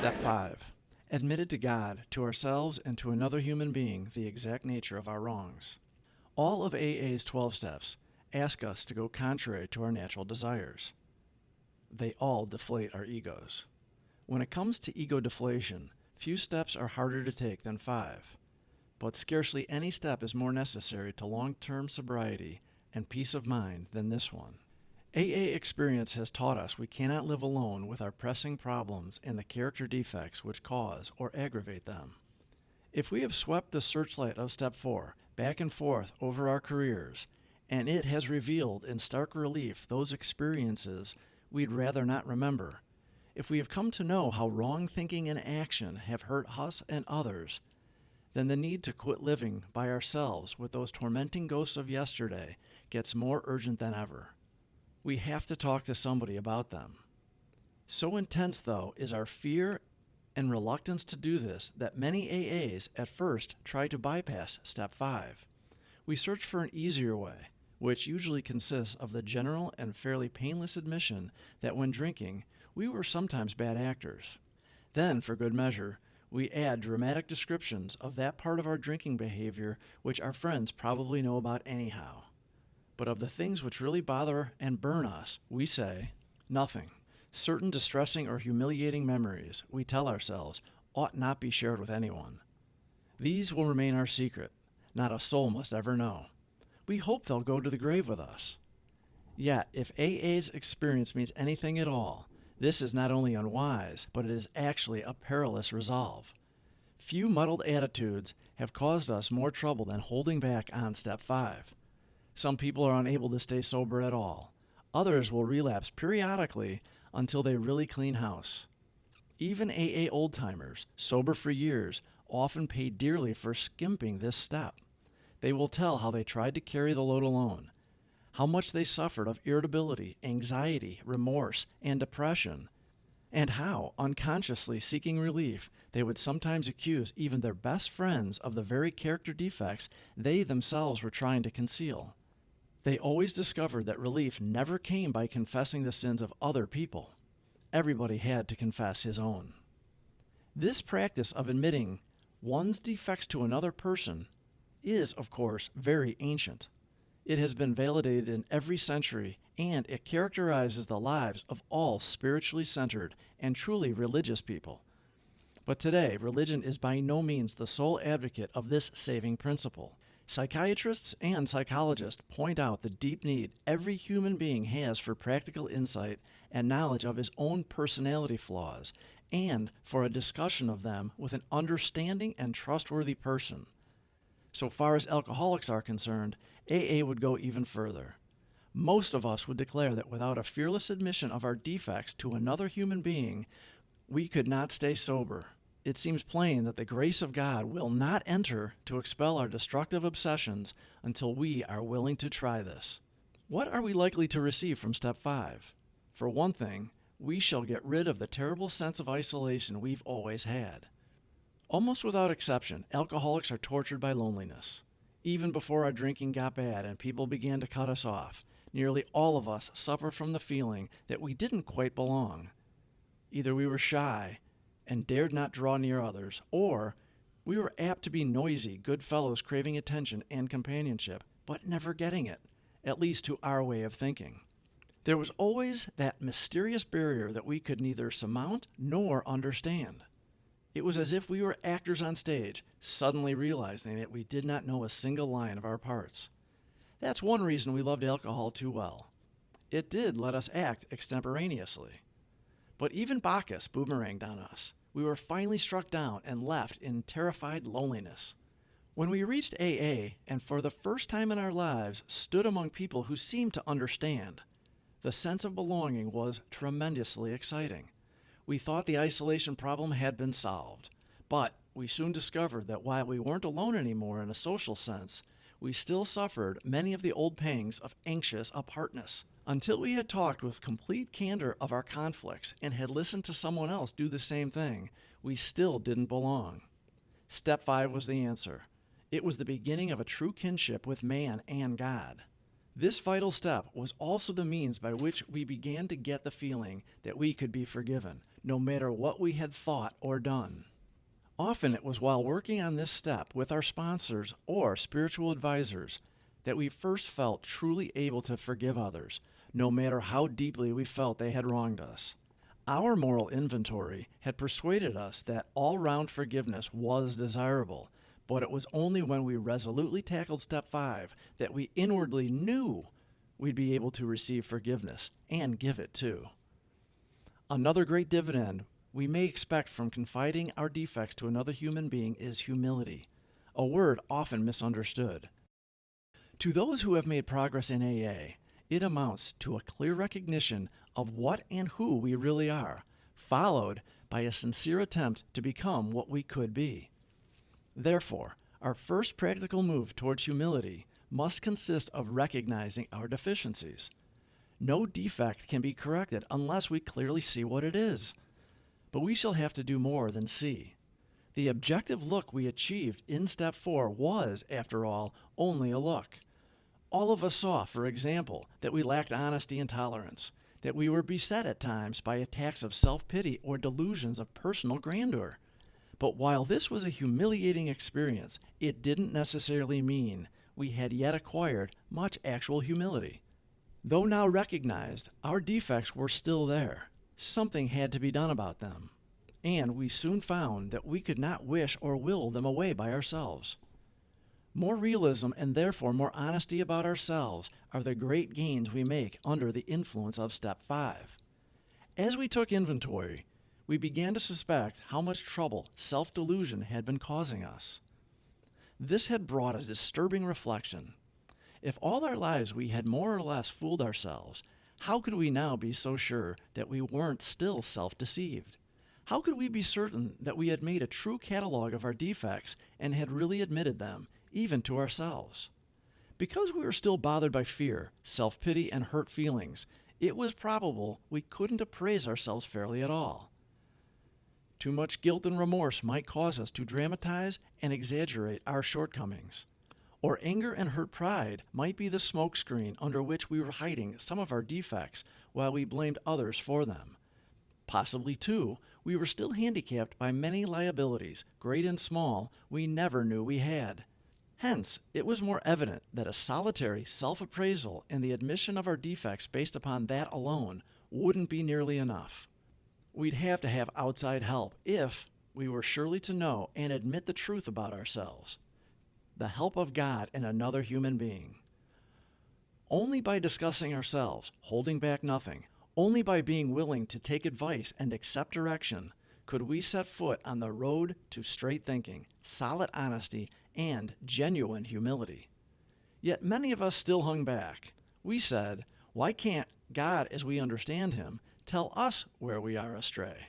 Step 5. Admitted to God, to ourselves, and to another human being the exact nature of our wrongs. All of AA's 12 steps ask us to go contrary to our natural desires. They all deflate our egos. When it comes to ego deflation, few steps are harder to take than 5. But scarcely any step is more necessary to long-term sobriety and peace of mind than this one. AA experience has taught us we cannot live alone with our pressing problems and the character defects which cause or aggravate them. If we have swept the searchlight of Step 4 back and forth over our careers, and it has revealed in stark relief those experiences we'd rather not remember, if we have come to know how wrong thinking and action have hurt us and others, then the need to quit living by ourselves with those tormenting ghosts of yesterday gets more urgent than ever. We have to talk to somebody about them. So intense, though, is our fear and reluctance to do this that many AAs at first try to bypass Step 5. We search for an easier way, which usually consists of the general and fairly painless admission that when drinking, we were sometimes bad actors. Then, for good measure, we add dramatic descriptions of that part of our drinking behavior which our friends probably know about anyhow. But of the things which really bother and burn us, we say nothing. Certain distressing or humiliating memories, we tell ourselves, ought not be shared with anyone. These will remain our secret. Not a soul must ever know. We hope they'll go to the grave with us. Yet, if AA's experience means anything at all, this is not only unwise, but it is actually a perilous resolve. Few muddled attitudes have caused us more trouble than holding back on Step 5. Some people are unable to stay sober at all. Others will relapse periodically until they really clean house. Even AA old-timers, sober for years, often pay dearly for skimping this step. They will tell how they tried to carry the load alone, how much they suffered of irritability, anxiety, remorse, and depression, and how, unconsciously seeking relief, they would sometimes accuse even their best friends of the very character defects they themselves were trying to conceal. They always discovered that relief never came by confessing the sins of other people. Everybody had to confess his own. This practice of admitting one's defects to another person is, of course, very ancient. It has been validated in every century, and it characterizes the lives of all spiritually centered and truly religious people. But today, religion is by no means the sole advocate of this saving principle. Psychiatrists and psychologists point out the deep need every human being has for practical insight and knowledge of his own personality flaws, and for a discussion of them with an understanding and trustworthy person. So far as alcoholics are concerned, AA would go even further. Most of us would declare that without a fearless admission of our defects to another human being, we could not stay sober. It seems plain that the grace of God will not enter to expel our destructive obsessions until we are willing to try this. What are we likely to receive from Step 5? For one thing, we shall get rid of the terrible sense of isolation we've always had. Almost without exception, alcoholics are tortured by loneliness. Even before our drinking got bad and people began to cut us off, nearly all of us suffer from the feeling that we didn't quite belong. Either we were shy and dared not draw near others, or we were apt to be noisy, good fellows craving attention and companionship, but never getting it, at least to our way of thinking. There was always that mysterious barrier that we could neither surmount nor understand. It was as if we were actors on stage, suddenly realizing that we did not know a single line of our parts. That's one reason we loved alcohol too well. It did let us act extemporaneously. But even Bacchus boomeranged on us. We were finally struck down and left in terrified loneliness. When we reached AA, and for the first time in our lives stood among people who seemed to understand, the sense of belonging was tremendously exciting. We thought the isolation problem had been solved, but we soon discovered that while we weren't alone anymore in a social sense, we still suffered many of the old pangs of anxious apartness. Until we had talked with complete candor of our conflicts and had listened to someone else do the same thing, we still didn't belong. Step 5 was the answer. It was the beginning of a true kinship with man and God. This vital step was also the means by which we began to get the feeling that we could be forgiven, no matter what we had thought or done. Often it was while working on this step with our sponsors or spiritual advisors that we first felt truly able to forgive others, no matter how deeply we felt they had wronged us. Our moral inventory had persuaded us that all-round forgiveness was desirable, but it was only when we resolutely tackled step 5 that we inwardly knew we'd be able to receive forgiveness and give it too. Another great dividend we may expect from confiding our defects to another human being is humility, a word often misunderstood. To those who have made progress in AA, it amounts to a clear recognition of what and who we really are, followed by a sincere attempt to become what we could be. Therefore, our first practical move towards humility must consist of recognizing our deficiencies. No defect can be corrected unless we clearly see what it is. But we shall have to do more than see. The objective look we achieved in step 4 was, after all, only a look. All of us saw, for example, that we lacked honesty and tolerance, that we were beset at times by attacks of self-pity or delusions of personal grandeur. But while this was a humiliating experience, it didn't necessarily mean we had yet acquired much actual humility. Though now recognized, our defects were still there. Something had to be done about them, and we soon found that we could not wish or will them away by ourselves. More realism and therefore more honesty about ourselves are the great gains we make under the influence of step 5. As we took inventory, we began to suspect how much trouble self-delusion had been causing us. This had brought a disturbing reflection. If all our lives we had more or less fooled ourselves, how could we now be so sure that we weren't still self-deceived? How could we be certain that we had made a true catalog of our defects and had really admitted them, even to ourselves? Because we were still bothered by fear, self-pity, and hurt feelings, it was probable we couldn't appraise ourselves fairly at all. Too much guilt and remorse might cause us to dramatize and exaggerate our shortcomings. Or anger and hurt pride might be the smokescreen under which we were hiding some of our defects while we blamed others for them. Possibly, too, we were still handicapped by many liabilities, great and small, we never knew we had. Hence, it was more evident that a solitary self-appraisal and the admission of our defects based upon that alone wouldn't be nearly enough. We'd have to have outside help if we were surely to know and admit the truth about ourselves. The help of God and another human being. Only by discussing ourselves, holding back nothing, only by being willing to take advice and accept direction, could we set foot on the road to straight thinking, solid honesty, and genuine humility. Yet many of us still hung back. We said, why can't God, as we understand him, tell us where we are astray?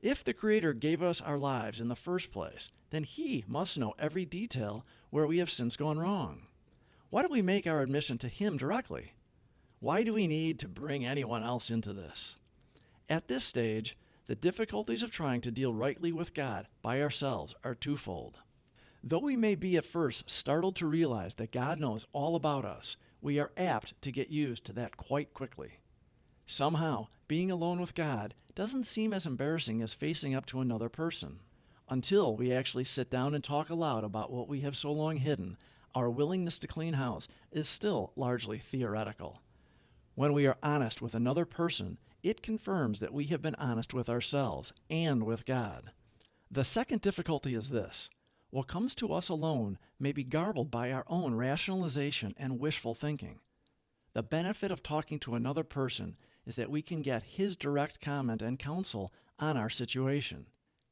If the Creator gave us our lives in the first place, then he must know every detail where we have since gone wrong. Why don't we make our admission to him directly? Why do we need to bring anyone else into this? At this stage, the difficulties of trying to deal rightly with God by ourselves are twofold. Though we may be at first startled to realize that God knows all about us, we are apt to get used to that quite quickly. Somehow, being alone with God doesn't seem as embarrassing as facing up to another person. Until we actually sit down and talk aloud about what we have so long hidden, our willingness to clean house is still largely theoretical. When we are honest with another person, it confirms that we have been honest with ourselves and with God. The second difficulty is this. What comes to us alone may be garbled by our own rationalization and wishful thinking. The benefit of talking to another person is that we can get his direct comment and counsel on our situation,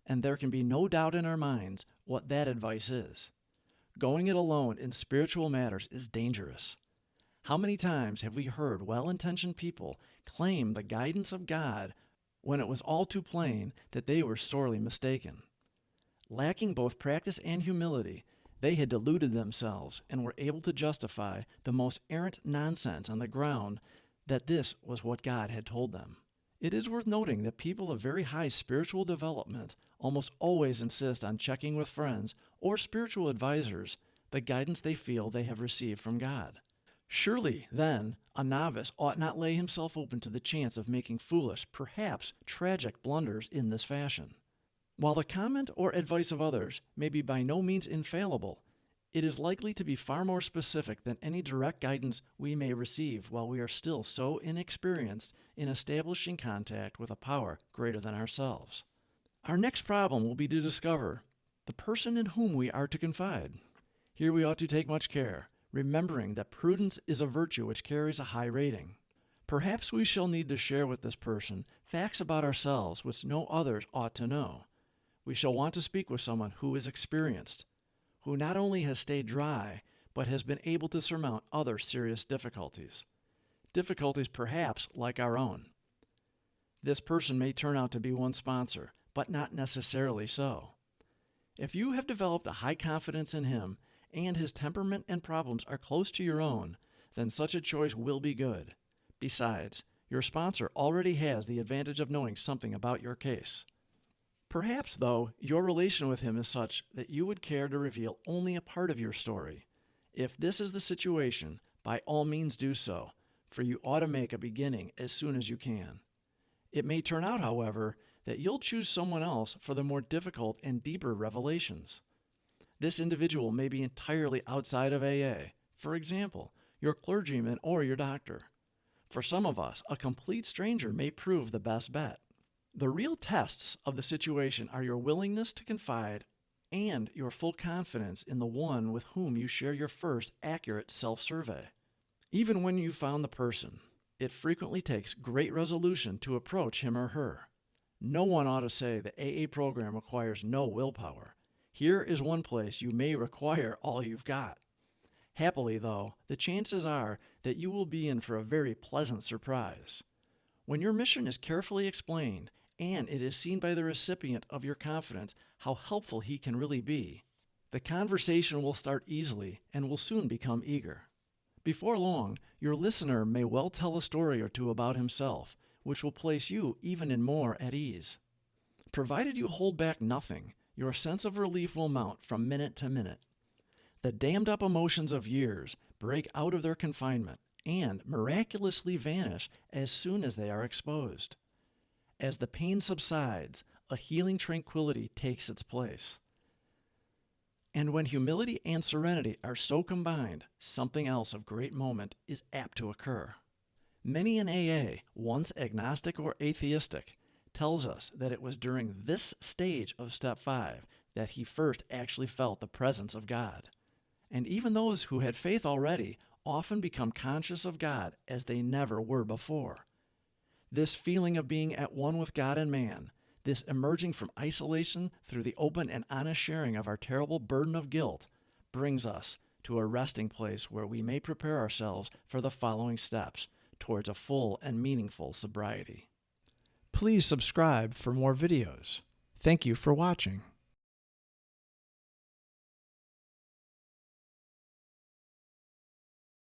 and there can be no doubt in our minds what that advice is. Going it alone in spiritual matters is dangerous. How many times have we heard well-intentioned people claim the guidance of God when it was all too plain that they were sorely mistaken? Lacking both practice and humility, they had deluded themselves and were able to justify the most errant nonsense on the ground that this was what God had told them. It is worth noting that people of very high spiritual development almost always insist on checking with friends or spiritual advisors the guidance they feel they have received from God. Surely, then, a novice ought not lay himself open to the chance of making foolish, perhaps tragic blunders in this fashion. While the comment or advice of others may be by no means infallible, it is likely to be far more specific than any direct guidance we may receive while we are still so inexperienced in establishing contact with a power greater than ourselves. Our next problem will be to discover the person in whom we are to confide. Here we ought to take much care, remembering that prudence is a virtue which carries a high rating. Perhaps we shall need to share with this person facts about ourselves which no others ought to know. We shall want to speak with someone who is experienced, who not only has stayed dry, but has been able to surmount other serious difficulties. Difficulties perhaps like our own. This person may turn out to be one's sponsor, but not necessarily so. If you have developed a high confidence in him, and his temperament and problems are close to your own, then such a choice will be good. Besides, your sponsor already has the advantage of knowing something about your case. Perhaps, though, your relation with him is such that you would care to reveal only a part of your story. If this is the situation, by all means do so, for you ought to make a beginning as soon as you can. It may turn out, however, that you'll choose someone else for the more difficult and deeper revelations. This individual may be entirely outside of AA, for example, your clergyman or your doctor. For some of us, a complete stranger may prove the best bet. The real tests of the situation are your willingness to confide and your full confidence in the one with whom you share your first accurate self-survey. Even when you've found the person, it frequently takes great resolution to approach him or her. No one ought to say the AA program requires no willpower. Here is one place you may require all you've got. Happily, though, the chances are that you will be in for a very pleasant surprise. When your mission is carefully explained, and it is seen by the recipient of your confidence how helpful he can really be, the conversation will start easily and will soon become eager. Before long, your listener may well tell a story or two about himself, which will place you even in more at ease. Provided you hold back nothing, your sense of relief will mount from minute to minute. The dammed-up emotions of years break out of their confinement and miraculously vanish as soon as they are exposed. As the pain subsides, a healing tranquility takes its place. And when humility and serenity are so combined, something else of great moment is apt to occur. Many in AA, once agnostic or atheistic, tells us that it was during this stage of Step 5 that he first actually felt the presence of God. And even those who had faith already often become conscious of God as they never were before. This feeling of being at one with God and man, this emerging from isolation through the open and honest sharing of our terrible burden of guilt, brings us to a resting place where we may prepare ourselves for the following steps towards a full and meaningful sobriety. Please subscribe for more videos. Thank you for watching.